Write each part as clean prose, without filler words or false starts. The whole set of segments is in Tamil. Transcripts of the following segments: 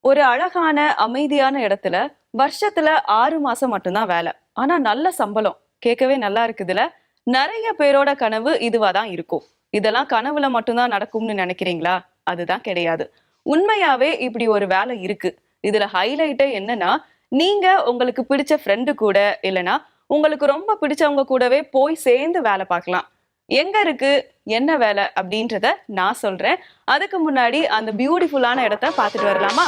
ஒரு அழகான அமைதியான இடத்துல வருஷத்துல 6 மாசம் மட்டும்தான் வேலை. ஆனா நல்ல சம்பளம். கேட்கவே நல்லா இருக்குதுல. நிறைய பேரோட கனவு இதுவாதான் இருக்கும். இதெல்லாம் கனவுல மட்டும்தான் நடக்கும்னு நினைக்கிறீங்களா? அதுதான் கிடையாது. உண்மையாவே இப்படி ஒரு வேலை இருக்கு. இதுல ஹைலைட்டே என்னன்னா, நீங்க உங்களுக்கு பிடிச்ச ஃப்ரெண்டு கூட இல்லனா உங்களுக்கு ரொம்ப பிடிச்சவங்க கூடவே போய் சேர்ந்து வேலை பார்க்கலாம். எங்க இருக்கு, என்ன வேலை அப்படின்றத நான் சொல்றேன். அதுக்கு முன்னாடி அந்த பியூட்டிஃபுல்லான இடத்த பார்த்துட்டு வரலாமா?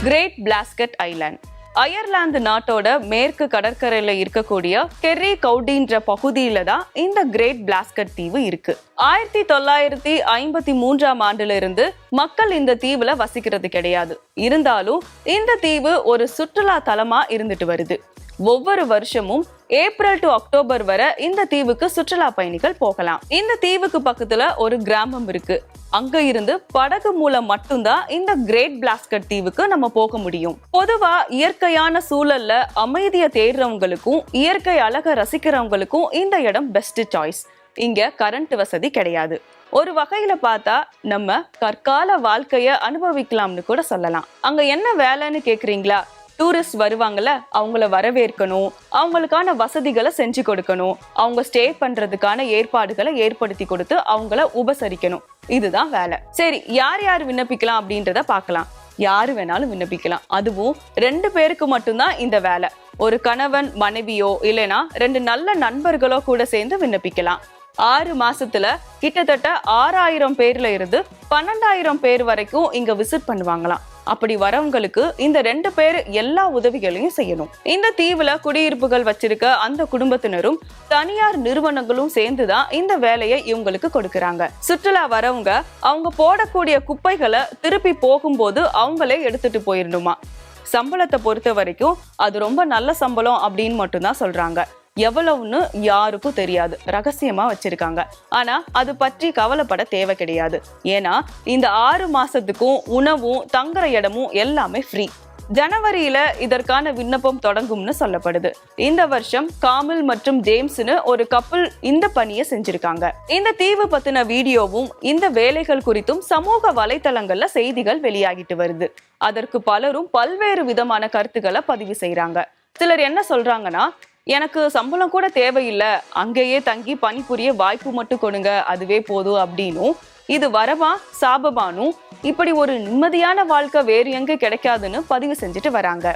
கிரேட் பிளாஸ்கட் ஐலாண்ட் அயர்லாந்து நாட்டோட மேற்கு கடற்கரையில இருக்கக்கூடிய கெர்ரி கவுடின்ற பகுதியில தான் இந்த கிரேட் பிளாஸ்கட் தீவு இருக்கு. 1953ஆம் ஆண்டுல இருந்து மக்கள் இந்த தீவுல வசிக்கிறது கிடையாது. இருந்தாலும் இந்த தீவு ஒரு சுற்றுலா தலமா இருந்துட்டு வருது. ஒவ்வொரு வருஷமும் ஏப்ரல் டு அக்டோபர் வரை இந்த தீவுக்கு சுற்றுலா பயணிகள் போகலாம். இந்த தீவுக்கு பக்கத்துல ஒரு கிராமம் இருக்கு. அங்க இருந்து படகு மூலம் மட்டும்தான் இந்த கிரேட் பிளாஸ்கட் தீவுக்கு நம்ம போக முடியும். பொதுவா இயற்கையான சூழல்ல அமைதியை தேடுறவங்களுக்கும் இயற்கை அழகை ரசிக்கிறவங்களுக்கும் இந்த இடம் பெஸ்ட் சாய்ஸ். இங்க கரண்ட் வசதி கிடையாது. ஒரு வகையில பார்த்தா நம்ம கற்கால வாழ்க்கைய அனுபவிக்கலாம்னு கூட சொல்லலாம். அங்க என்ன வேலைன்னு கேக்குறீங்களா? டூரிஸ்ட் வருவாங்கல்ல, அவங்கள வரவேற்கணும், அவங்களுக்கான வசதிகளை செஞ்சு கொடுக்கணும், அவங்க ஸ்டே பண்றதுக்கான ஏற்பாடுகளை ஏற்படுத்தி கொடுத்து அவங்கள உபசரிக்கணும். இதுதான் வேலை. சரி, யார் யார் விண்ணப்பிக்கலாம் அப்படின்றத பார்க்கலாம். யாரு வேணாலும் விண்ணப்பிக்கலாம். அதுவும் 2 பேருக்கு மட்டும்தான் இந்த வேலை. ஒரு கணவன் மனைவியோ இல்லைனா 2 நல்ல நண்பர்களோ கூட சேர்ந்து விண்ணப்பிக்கலாம். 6 மாசத்துல கிட்டத்தட்ட 6000 பேர்ல இருந்து 12000 பேர் வரைக்கும் இங்க விசிட் பண்ணுவாங்களாம். அப்படி வரவங்களுக்கு இந்த 2 பேர் எல்லா உதவிகளையும் செய்யணும். இந்த தீவுல குடியிருப்புகள் வச்சிருக்க அந்த குடும்பத்தினரும் தனியார் நிறுவனங்களும் சேர்ந்துதான் இந்த வேலையை இவங்களுக்கு கொடுக்கறாங்க. சுற்றுலா வரவங்க அவங்க போடக்கூடிய குப்பைகளை திருப்பி போகும்போது அவங்களே எடுத்துட்டு போயிடணுமா. சம்பளத்தை பொறுத்த வரைக்கும் அது ரொம்ப நல்ல சம்பளம் அப்படின்னு மட்டும்தான் சொல்றாங்க. எவ்வளவுன்னு யாருக்கும் தெரியாது, ரகசியமா வச்சிருக்காங்க. ஆனா அது பற்றி கவலைப்பட தேவை கிடையாது. ஏன்னா இந்த 6 மாசத்துக்கும் உணவும் தங்குற இடமும் எல்லாமே ஃப்ரீ. ஜனவரியில இதற்கான விண்ணப்பம் தொடங்கும்னு சொல்லப்படுது. இந்த வருஷம் காமில் மற்றும் ஜேம்ஸ்னு ஒரு கப்பல் இந்த பணியை செஞ்சிருக்காங்க. இந்த தீவு பத்தின வீடியோவும் இந்த வேலைகள் குறித்தும் சமூக வலைத்தளங்கள்ல செய்திகள் வெளியாகிட்டு வருது. அதற்கு பலரும் பல்வேறு விதமான கருத்துக்களை பதிவு செய்யறாங்க. சிலர் என்ன சொல்றாங்கன்னா, எனக்கு சம்பளம் கூட தேவையில்லை, அங்கேயே தங்கி பணிபுரிய வாய்ப்பு மட்டும் கொடுங்க, அதுவே போதும் அப்படின்னும், இது வரமா சாபமானும், இப்படி ஒரு நிம்மதியான வாழ்க்கை வேறு எங்க கிடைக்காதுன்னு பதிவு செஞ்சுட்டு வராங்க.